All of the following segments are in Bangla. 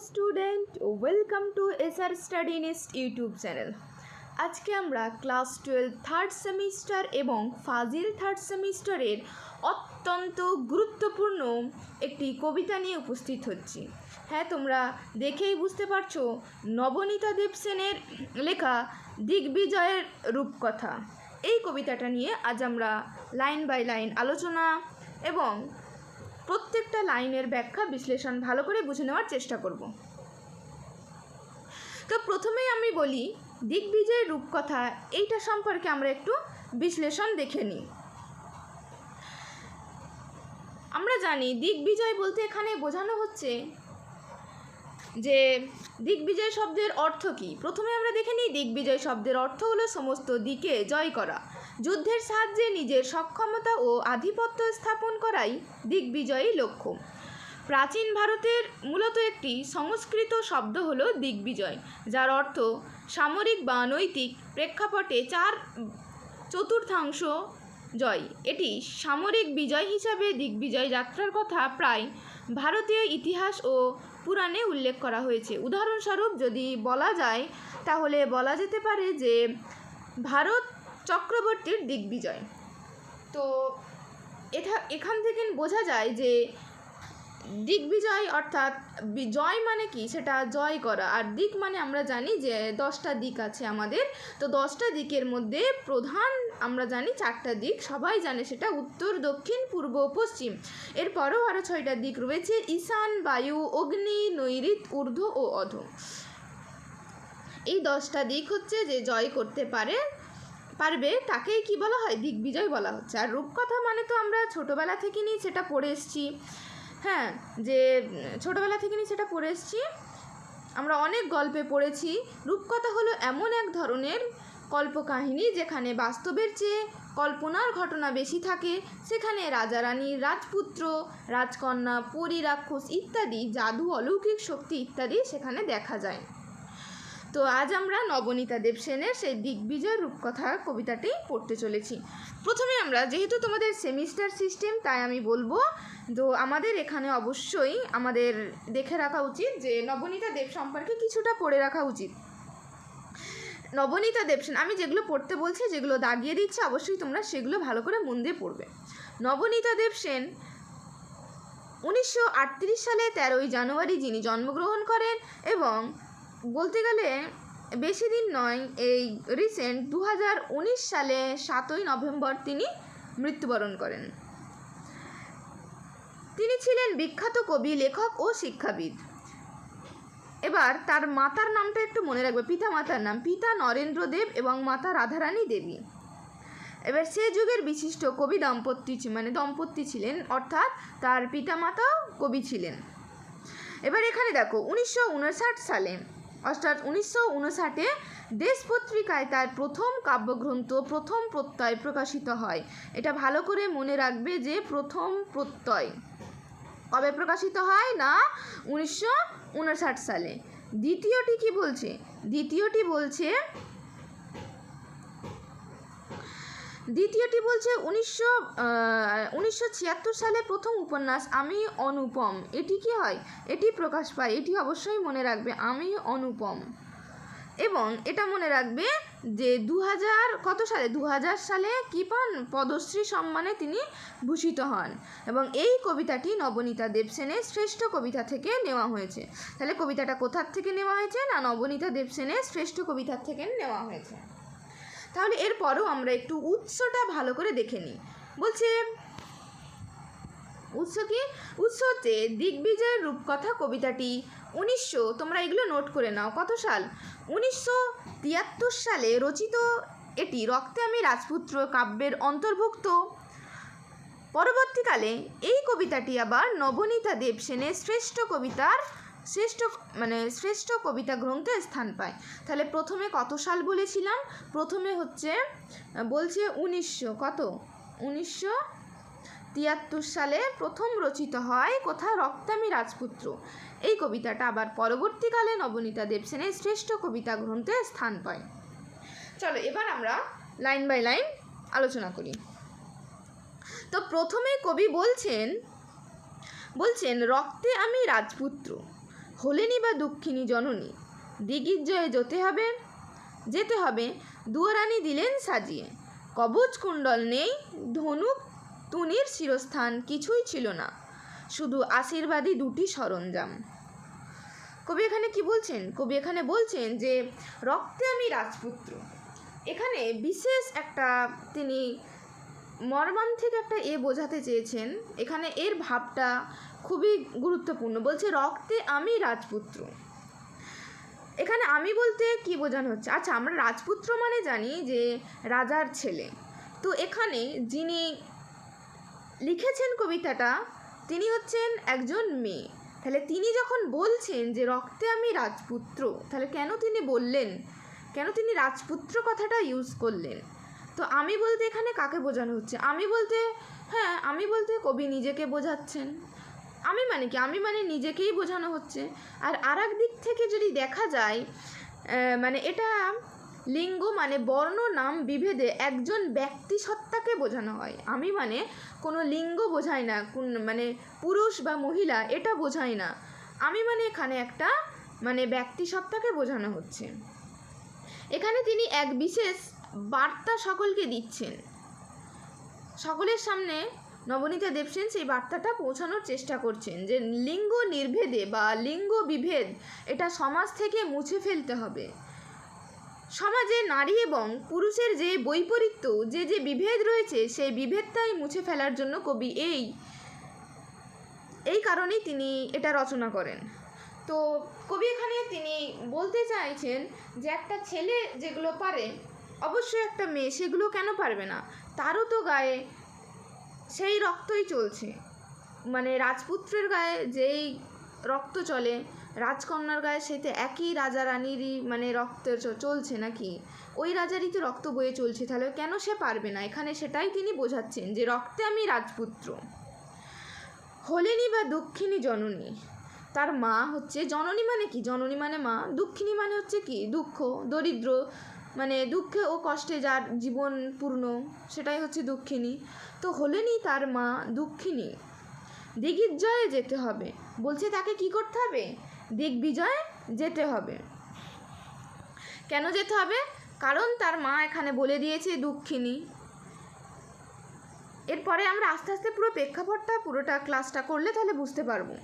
Student, welcome to SR study nest YouTube channel. আজকে আমরা ক্লাস 12 থার্ড সেমিস্টার এবং ফাজিল থার্ড সেমিস্টারের অত্যন্ত গুরুত্বপূর্ণ একটি কবিতা নিয়ে উপস্থিত হচ্ছি। হ্যাঁ, তোমরা দেখেই বুঝতে পারছো, নবনীতা দেবসেনের লেখা দিগ্বিজয়ের রূপকথা। এই কবিতাটা নিয়ে আজ আমরা লাইন বাই লাইন আলোচনা এবং প্রত্যেকটা লাইনের ব্যাখ্যা বিশ্লেষণ ভালো করে বুঝে নেওয়ার চেষ্টা করব। তো প্রথমেই আমি বলি, দিগ্বিজয়ের রূপকথা এইটা সম্পর্কে আমরা একটু বিশ্লেষণ দেখে নিই। আমরা জানি দিগ্বিজয় বলতে এখানে বোঝানো হচ্ছে যে দিগ্বিজয় শব্দের অর্থ কী। প্রথমে আমরা দেখে নিই, দিগ্বিজয় শব্দের অর্থ হলো সমস্ত দিকে জয় করা। যুদ্ধের সাহায্যে নিজের সক্ষমতা ও আধিপত্য স্থাপন করাই দিগ্বিজয়ী লক্ষ্য। প্রাচীন ভারতের মূলত একটি সংস্কৃত শব্দ হলো দিগ্বিজয়, যার অর্থ সামরিক বা নৈতিক প্রেক্ষাপটে 4/4 জয়। এটি সামরিক বিজয় হিসাবে দিগ্বিজয় যাত্রার কথা প্রায় ভারতীয় ইতিহাস ও পুরাণে উল্লেখ করা হয়েছে। উদাহরণস্বরূপ যদি বলা যায়, তাহলে বলা যেতে পারে যে ভারত চক্রবর্তীর দিগ্বিজয়। তো এখান থেকে বোঝা যায় যে দিগ্বিজয় অর্থাৎ জয় মানে কি, সেটা জয় করা। আর দিক মানে আমরা জানি যে 10টা দিক আছে আমাদের। তো 10টা দিকের মধ্যে প্রধান আমরা জানি 4টা দিক, সবাই জানে সেটা উত্তর, দক্ষিণ, পূর্ব, পশ্চিম। এরপরও আরও 6টা দিক রয়েছে, ঈশান, বায়ু, অগ্নি, নৈঋত, ঊর্ধ্ব ও অধ। এই 10টা দিক হচ্ছে যে জয় করতে পারবে তাকেই কি বলা হয়, দিগ্বিজয় বলা হচ্ছে। আর রূপকথা মানে তো আমরা ছোটোবেলা থেকে নিয়ে সেটা পড়ে এসেছি। হ্যাঁ, যে ছোটোবেলা থেকে নিয়ে সেটা পড়ে এসেছি, আমরা অনেক গল্পে পড়েছি। রূপকথা হলো এমন এক ধরনের কল্পকাহিনী যেখানে বাস্তবের চেয়ে কল্পনার ঘটনা বেশি থাকে। সেখানে রাজা রানী, রাজপুত্র, রাজকন্যা, পরী, রাক্ষস ইত্যাদি, জাদু, অলৌকিক শক্তি ইত্যাদি সেখানে দেখা যায়। তো আজ আমরা নবনীতা দেবসেনের সেই দিগ্বিজয় রূপকথা কবিতাটি পড়তে চলেছি। প্রথমে আমরা, যেহেতু তোমাদের সেমিস্টার সিস্টেম, তাই আমি বলবো, তো আমাদের এখানে অবশ্যই আমাদের দেখে রাখা উচিত যে নবনীতা দেব সম্পর্কে কিছুটা পড়ে রাখা উচিত। নবনীতা দেবসেন, আমি যেগুলো পড়তে বলছি, যেগুলো দাগিয়ে দিচ্ছি, অবশ্যই তোমরা সেগুলো ভালো করে মন দিয়ে পড়বে। নবনীতা দেবসেন 1938 সালে 13ই জানুয়ারি যিনি জন্মগ্রহণ করেন, এবং বলতে গেলে বেশি দিন নয়, এই রিসেন্ট 2019 সালে 7ই নভেম্বর তিনি মৃত্যুবরণ করেন। তিনি ছিলেন বিখ্যাত কবি, লেখক ও শিক্ষাবিদ। এবার তার মাতার নামটা একটু মনে রাখবে, পিতা মাতার নাম, পিতা নরেন্দ্র দেব এবং মাতা রাধারানী দেবী। এবার সে যুগের বিশিষ্ট কবি দম্পতি ছিলেন, অর্থাৎ তার পিতা মাতা কবি ছিলেন। এবার এখানে দেখো, 1959 সালে, অর্থাৎ 1959-এ দেশ পত্রিকায় তার প্রথম কাব্যগ্রন্থ প্রথম প্রত্যয় প্রকাশিত হয়। এটা ভালো করে মনে রাখবে যে প্রথম প্রত্যয় কবে প্রকাশিত হয় না, 1959 সালে। দ্বিতীয়টি কি বলছে, দ্বিতীয়টি বলছে 1976 সালে প্রথম উপন্যাস আমি অনুপম, এটি কি হয়, এটি প্রকাশ পায়। এটি অবশ্যই মনে রাখবে, আমি অনুপম। এবং এটা মনে রাখবে যে 2000 সালে কি পান, পদ্মশ্রী সম্মানে তিনি ভূষিত হন। এবং এই কবিতাটি নবনীতা দেবসেনের শ্রেষ্ঠ কবিতা থেকে নেওয়া হয়েছে। তাহলে কবিতাটা কোথার থেকে নেওয়া হয়েছে না, নবনীতা দেবসেনের শ্রেষ্ঠ কবিতার থেকে নেওয়া হয়েছে। তাহলে এরপরও আমরা একটু উৎসটা ভালো করে দেখে নিই। বলছে উৎস কি, উৎস হচ্ছে দিগ্বিজয়ের রূপকথা কবিতাটি তোমরা এগুলো নোট করে নাও, কত সাল, 1973 সালে রচিত। এটি রক্তে আমি রাজপুত্র কাব্যের অন্তর্ভুক্ত। পরবর্তীকালে এই কবিতাটি আবার নবনীতা দেবসেনের শ্রেষ্ঠ কবিতা গ্রন্থে স্থান পায়। তাহলে প্রথমে কত সাল বলেছিলাম, প্রথমে হচ্ছে বলছে 1973 সালে প্রথম রচিত হয়, কোথায়, রক্তে আমি রাজপুত্র। এই কবিতাটা আবার পরবর্তীকালে নবনীতা দেবসেনের শ্রেষ্ঠ কবিতা গ্রন্থে স্থান পায়। চলো এবার আমরা লাইন বাই লাইন আলোচনা করি। তো প্রথমে কবি বলছেন রক্তে আমি রাজপুত্র। হলেনি বা দুঃখিনী জননী, দিগ্বিজয়ে যেতে হবে, দুয়ারানি দিলেন সাজিয়ে। কবচ কুণ্ডল নেই, ধনুক তুনির শিরস্থান কিছুই ছিল না, শুধু আশীর্বাদী দুটি সরঞ্জাম। কবি এখানে কি বলছেন? কবি এখানে বলছেন যে রক্তে আমি রাজপুত্র। এখানে বিশেষ একটা তিনি মর্মান্তিক একটা বোঝাতে চেয়েছেন। এখানে এর ভাবটা খুবই গুরুত্বপূর্ণ। বলছে রক্তে আমি রাজপুত্র। এখানে আমি বলতে কি বোঝানো হচ্ছে? আচ্ছা, আমরা রাজপুত্র মানে জানি যে রাজার ছেলে। তো এখানে যিনি লিখেছেন কবিতাটা তিনি হচ্ছেন একজন মেয়ে। তাহলে তিনি যখন বলছেন যে রক্তে আমি রাজপুত্র, তাহলে কেন তিনি বললেন, কেন তিনি রাজপুত্র কথাটা ইউজ করলেন? তো আমি বলতে এখানে কাকে বোঝানো হচ্ছে? আমি বলতে কবি নিজেকে বোঝাচ্ছেন। আমি মানে কি? আমি মানে নিজেকেই বোঝানো হচ্ছে। আর এক দিক থেকে যদি দেখা যায়, মানে এটা লিঙ্গ মানে বর্ণ নাম বিভেদে একজন ব্যক্তি সত্তাকে বোঝানো হয়। আমি মানে কোনো লিঙ্গ বোঝায় না, কোন মানে পুরুষ বা মহিলা এটা বোঝায় না। আমি মানে এখানে একটা মানে ব্যক্তি সত্তাকে বোঝানো হচ্ছে। এখানে তিনি এক বিশেষ বার্তা সকলকে দিচ্ছেন। সকলের সামনে নবনীতা দেবসেন সেই বার্তাটা পৌঁছানোর চেষ্টা করছেন যে লিঙ্গ নির্ভেদে বা লিঙ্গ বিভেদ এটা সমাজ থেকে মুছে ফেলতে হবে। সমাজে নারী এবং পুরুষের যে বৈপরীত্য, যে বিভেদ রয়েছে, সেই বিভেদটাই মুছে ফেলার জন্য কবি এই কারণেই তিনি এটা রচনা করেন। তো কবি এখানে তিনি বলতে চাইছেন যে একটা ছেলে যেগুলো পারে, অবশ্যই একটা মেয়ে সেগুলো কেন পারবে না? তারও তো গায়ে সেই রক্তই চলছে। মানে রাজপুত্রের গায়ে যেই রক্ত চলে, রাজকন্যার গায়ে সেতে একই রাজা রানীরই মানে রক্ত চলছে নাকি? ওই রাজারই তো রক্ত বয়ে চলছে, তাহলে কেন সে পারবে না? এখানে সেটাই তিনি বোঝাচ্ছেন যে রক্তে আমি রাজপুত্র। হলেনি বা দুঃখিনী জননী, তার মা হচ্ছে জননী মানে কি? জননী মানে মা। দুঃখিনী মানে হচ্ছে কি? দুঃখ, দরিদ্র, মানে দুঃখে ও কষ্টে যার জীবন পূর্ণ, সেটাই হচ্ছে দুঃখিনী। তো হলেনি তার মা দুঃখিনী, দিগ্বিজয়ে যেতে হবে। বলছে তাকে কি করতে হবে? দিগ্বিজয়ে যেতে হবে। কেন যেতে হবে? কারণ তার মা এখানে বলে দিয়েছে দুঃখিনী। এরপরে আমরা আস্তে আস্তে পুরো প্রেক্ষাপটটা পুরোটা ক্লাসটা করলে তাহলে বুঝতে পারবো।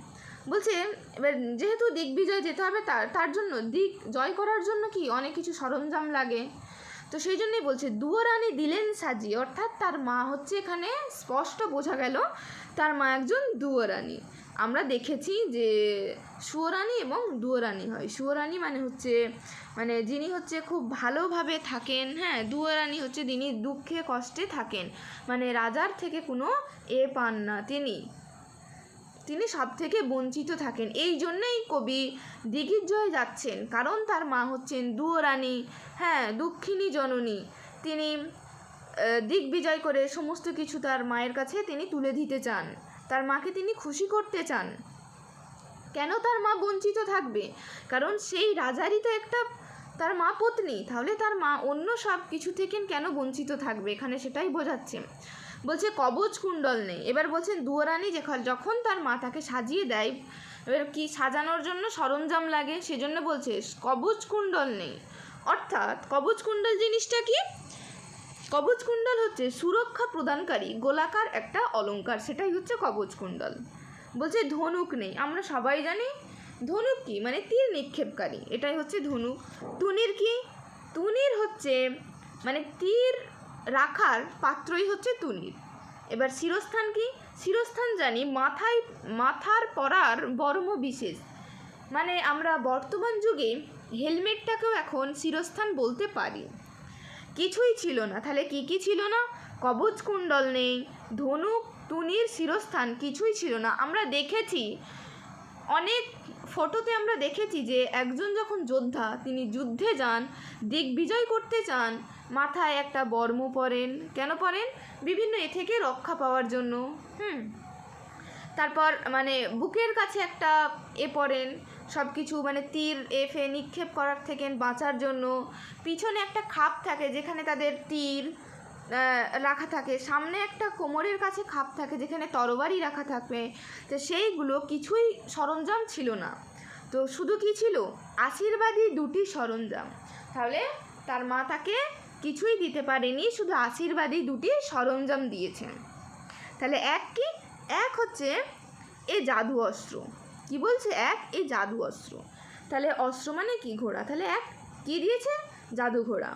বলছে এবার যেহেতু দিগ্বিজয়ে যেতে হবে, তার জন্য দিক জয় করার জন্য কি অনেক কিছু সরঞ্জাম লাগে। তো সেই জন্যই বলছে দুয়ারানি দিলেন সাজিয়ে, অর্থাৎ তার মা হচ্ছে, এখানে স্পষ্ট বোঝা গেল তার মা একজন দুয়ারানি। আমরা দেখেছি যে সুয়োরানি এবং দুয়ারানি হয়। সুয়োরানি মানে হচ্ছে মানে যিনি হচ্ছে খুব ভালোভাবে থাকেন, হ্যাঁ। দুয়ারানি হচ্ছে যিনি দুঃখে কষ্টে থাকেন, মানে রাজার থেকে কোনো পান না, তিনি সব থেকে বঞ্চিত থাকেন। এই জন্যই কবি দিগ্বিজয়ে যাচ্ছেন, কারণ তার মা হচ্ছেন দুয়ারানি, হ্যাঁ, দুঃখিনী জননী। তিনি দিগ্বিজয় করে সমস্ত কিছু তার মায়ের কাছে তিনি তুলে দিতে চান, তার মাকে তিনি খুশি করতে চান। কেন তার মা বঞ্চিত থাকবে? কারণ সেই রাজারই তো একটা তার মা পত্নী, তাহলে তার মা অন্য সব কিছু থেকে কেন বঞ্চিত থাকবে? এখানে সেটাই বোঝাচ্ছে। বলছে কবচ কুণ্ডল নেই। এবার বলছেন দুয়ারানি যখন তার মা তাকে সাজিয়ে দেয়, এবার কি সাজানোর জন্য সরঞ্জাম লাগে, সেজন্য বলছে কবচ কুণ্ডল নেই। অর্থাৎ কবচ কুণ্ডল জিনিসটা কি? কবচ কুণ্ডল হচ্ছে সুরক্ষা প্রদানকারী গোলাকার একটা অলংকার, সেটাই হচ্ছে কবচ কুণ্ডল। বলছে ধনুক নেই। আমরা সবাই জানি ধনুক কি, মানে তীর নিক্ষেপকারী, এটাই হচ্ছে ধনুক। তুনির কি? তুনির হচ্ছে মানে তীর রাখার পাত্রই হচ্ছে তুনির। এবার শিরস্থান কি? শিরস্থান জানি মাথার পরার বর্ম বিশেষ, মানে আমরা বর্তমান যুগে হেলমেটটাকেও এখন শিরস্থান বলতে পারি। কিছুই ছিল না। তাহলে কি ছিল না? কবচ কুণ্ডল নেই, ধনুক, তুনির, শিরস্থান কিছুই ছিল না। আমরা দেখেছি অনেক ফটোতে, আমরা দেখেছি যে একজন যখন যোদ্ধা, তিনি যুদ্ধে যান, দিগ্বিজয় করতে চান, মাথায় একটা বর্ম পরেন। কেন পরেন? বিভিন্ন থেকে রক্ষা পাওয়ার জন্য। তারপর মানে বুকের কাছে একটা পরেন, সব কিছু মানে তীর নিক্ষেপ করার থেকে বাঁচার জন্য। পিছনে একটা খাপ থাকে যেখানে তাদের তীর রাখা থাকে, সামনে একটা কোমরের কাছে খাপ থাকে যেখানে তরবারি রাখা থাকবে। তো সেইগুলো কিছুই সরঞ্জাম ছিল না। তো শুধু কি ছিল? আশীর্বাদী দুটি সরঞ্জাম। তাহলে তার মা তাকে কিছুই দিতে পারেনি, শুধু আশীর্বাদী দুটি সরঞ্জাম দিয়েছেন। তাহলে এক কি? এক হচ্ছে এ জাদু অস্ত্র। কি বলছে? এক এ জাদু অস্ত্র। তাহলে অস্ত্র মানে কি? ঘোড়া। তাহলে এক কি দিয়েছে? জাদু ঘোড়া।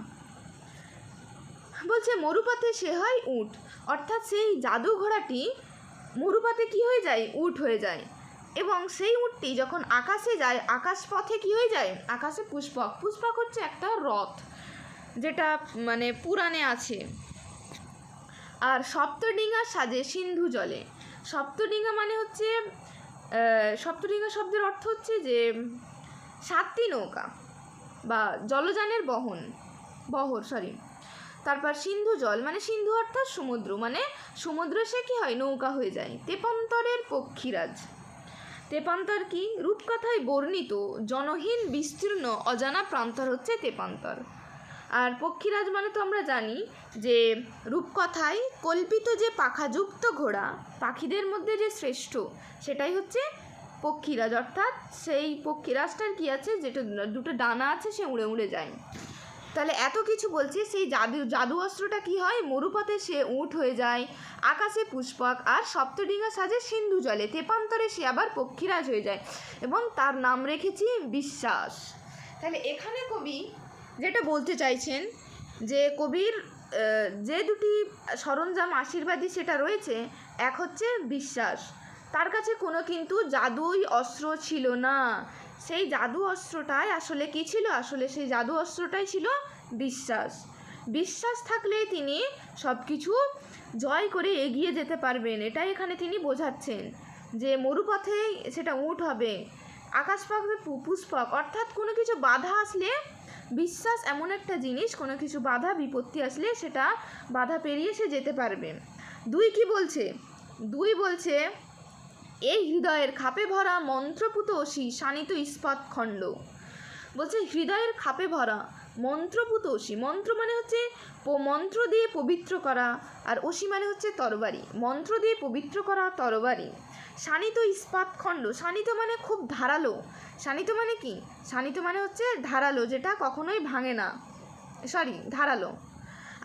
বলছে মরুপথে সে হয় উট, অর্থাৎ সেই জাদু ঘোড়াটি মরুপথে কি হয়ে যায়? উট হয়ে যায়। এবং সেই উটটি যখন আকাশে যায়, আকাশ পথে কি হয়ে যায়? আকাশে পুষ্পক। পুষ্পক হচ্ছে একটা রথ, যেটা মানে পুরাণে আছে। আর সপ্তডিঙা সাজে সিন্ধু জলে। সপ্তডিঙা মানে হচ্ছে সপ্তডিঙা শব্দের অর্থ হচ্ছে যে 7টি নৌকা বা জলযানের বহর। তারপর সিন্ধু জল মানে সিন্ধু অর্থাৎ সমুদ্র, মানে সমুদ্রে সে কি হয়? নৌকা হয়ে যায়। তেপান্তরের পক্ষীরাজ। তেপান্তর কি? রূপকথায় বর্ণিত জনহীন বিস্তীর্ণ অজানা প্রান্তর হচ্ছে তেপান্তর। আর পক্ষীরাজ মানে তো আমরা জানি যে রূপকথায় কল্পিত যে পাখাযুক্ত ঘোড়া, পাখিদের মধ্যে যে শ্রেষ্ঠ, সেটাই হচ্ছে পক্ষীরাজ। অর্থাৎ সেই পক্ষীরাজটার কি আছে? যেটা দুটো ডানা আছে, সে উড়ে উড়ে যায়। তাহলে এত কিছু বলছি, সেই জাদু অস্ত্রটা কি হয়? মরুপথে সে উট হয়ে যায়, আকাশে পুষ্পক, আর সপ্তডিঙা সাজে সিন্ধু জলে, তেপান্তরে সে আবার পক্ষীরাজ হয়ে যায়, এবং তার নাম রেখেছি বিশ্বাস। তাহলে এখানে কবি যেটা বলতে চাইছেন যে কবির যে দুটি সরঞ্জাম আশীর্বাদী সেটা রয়েছে, এক হচ্ছে বিশ্বাস। তার কাছে কোনো কিন্তু জাদুই অস্ত্র ছিল না। সেই জাদু অস্ত্রটাই আসলে কি ছিল? আসলে সেই জাদু অস্ত্রটাই ছিল বিশ্বাস। বিশ্বাস থাকলে তিনি সব কিছু জয় করে এগিয়ে যেতে পারবেন, এটাই এখানে তিনি বোঝাচ্ছেন। যে মরুপথেই সেটা উট হবে, আকাশ পাখবে পুষ্পক, অর্থাৎ কোনো কিছু বাধা আসলে বিশ্বাস এমন একটা জিনিস, কোনো কিছু বাধা বিপত্তি আসলে সেটা বাধা পেরিয়ে সে যেতে পারবে। দুই কি বলছে? দুই বলছে এই হৃদয়ের খাপে ভরা মন্ত্রপুত অসি শানিত ইস্পাত খণ্ড। বলছে হৃদয়ের খাপে ভরা মন্ত্রপুত অসি। মন্ত্র মানে হচ্ছে মন্ত্র দিয়ে পবিত্র করা, আর অসি মানে হচ্ছে তরবারি। মন্ত্র দিয়ে পবিত্র করা তরবারি। শানিত ইস্পাত খণ্ড। শানিত মানে খুব ধারালো। শানিত মানে কি? শানিত মানে হচ্ছে ধারালো, যেটা কখনোই ভাঙে না। ধারালো।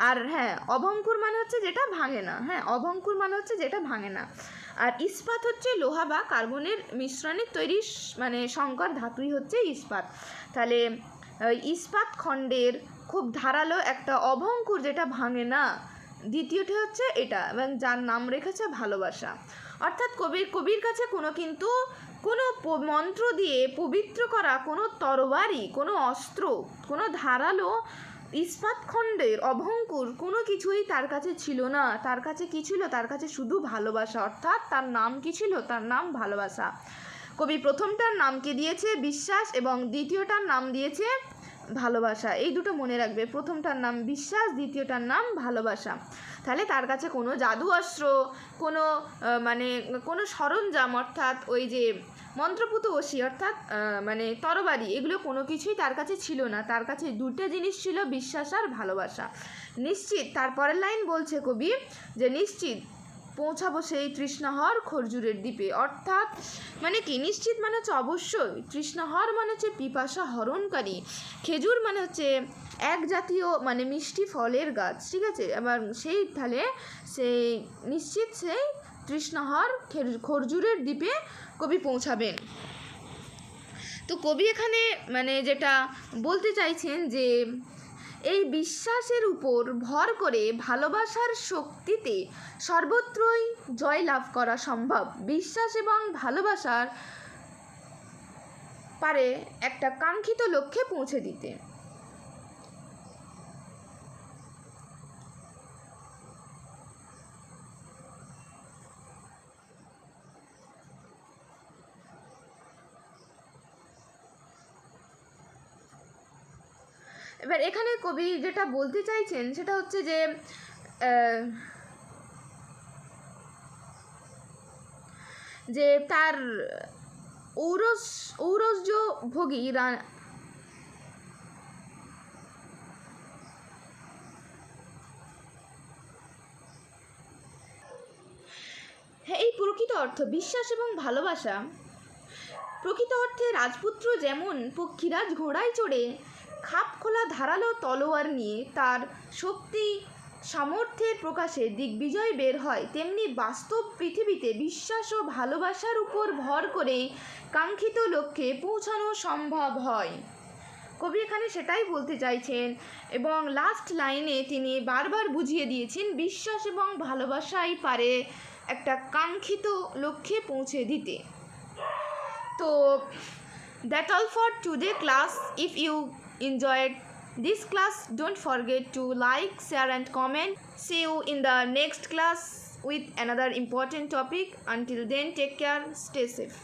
আর হ্যাঁ, অভঙ্কুর মানে হচ্ছে যেটা ভাঙে না। হ্যাঁ, অভঙ্কুর মানে হচ্ছে যেটা ভাঙে না। আর ইস্পাত হচ্ছে লোহা বা কার্বনের মিশ্রণের তৈরি মানে সংকর ধাতুই হচ্ছে ইস্পাত। তাহলে ইস্পাত খণ্ডের খুব ধারালো একটা অভঙ্কুর, যেটা ভাঙে না। দ্বিতীয়টি হচ্ছে এটা, এবং যার নাম রেখেছে ভালোবাসা। অর্থাৎ কবির কাছে কোনো মন্ত্র দিয়ে পবিত্র করা কোনো তরবারি, কোনো অস্ত্র, কোনো ধারালো ইস্পাত খণ্ডের অভঙ্কুর কোনো কিছুই তার কাছে ছিল না। তার কাছে কি ছিল? তার কাছে শুধু ভালোবাসা। অর্থাৎ তার নাম কি ছিল? তার নাম ভালোবাসা। কবি প্রথমটার নামকে দিয়েছে বিশ্বাস, এবং দ্বিতীয়টার নাম দিয়েছে ভালোবাসা। এই দুটো মনে রাখবে, প্রথমটার নাম বিশ্বাস, দ্বিতীয়টার নাম ভালোবাসা। তাহলে তার কাছে কোনো জাদু অস্ত্র, কোনো সরঞ্জাম, অর্থাৎ ওই যে মন্ত্রপুত অসি অর্থাৎ মানে তরবারি, এগুলো কোনো কিছুই তার কাছে ছিল না। তার কাছে দুটো জিনিস ছিল, বিশ্বাস আর ভালোবাসা। নিশ্চিত, তারপরের লাইন বলছে কবি যে নিশ্চিত পৌঁছাবো সেই তৃষ্ণাহর খরজুরের দ্বীপে। অর্থাৎ মানে কি? নিশ্চিত মানে হচ্ছে অবশ্যই, তৃষ্ণাহর মানে হচ্ছে পিপাসা হরণকারী, খেজুর মানে হচ্ছে এক জাতীয় মানে মিষ্টি ফলের গাছ, ঠিক আছে। আবার সেই নিশ্চিত সেই তৃষ্ণাহর খরজুরের দ্বীপে কবি পৌঁছাবেন। তো কবি এখানে মানে যেটা বলতে চাইছেন যে এই বিশ্বাসের উপর ভর করে ভালোবাসার শক্তিতে সর্বত্রই জয় লাভ করা সম্ভব। বিশ্বাস এবং ভালোবাসার পারে একটা কাঙ্ক্ষিত লক্ষ্যে পৌঁছে দিতে। এবার এখানে কবি যেটা বলতে চাইছেন সেটা হচ্ছে যে তার ঔরস্য ভোগী এই প্রকৃত অর্থ বিশ্বাস এবং ভালোবাসা প্রকৃত অর্থে রাজপুত্র যেমন পক্ষীরাজ ঘোড়ায় চড়ে খাপ খোলা ধারালো তলোয়ার নিয়ে তার শক্তি সামর্থ্যের প্রকাশে দিগ্বিজয় বের হয়, তেমনি বাস্তব পৃথিবীতে বিশ্বাস ও ভালোবাসার উপর ভর করে কাঙ্ক্ষিত লক্ষ্যে পৌঁছানো সম্ভব হয়। কবি এখানে সেটাই বলতে চাইছেন এবং লাস্ট লাইনে তিনি বারবার বুঝিয়ে দিয়েছেন বিশ্বাস এবং ভালোবাসাই পারে একটা কাঙ্ক্ষিত লক্ষ্যে পৌঁছে দিতে। তো that all for today class. If you enjoyed this class, don't forget to like, share and comment. See you in the next class with another important topic. Until then, take care, stay safe.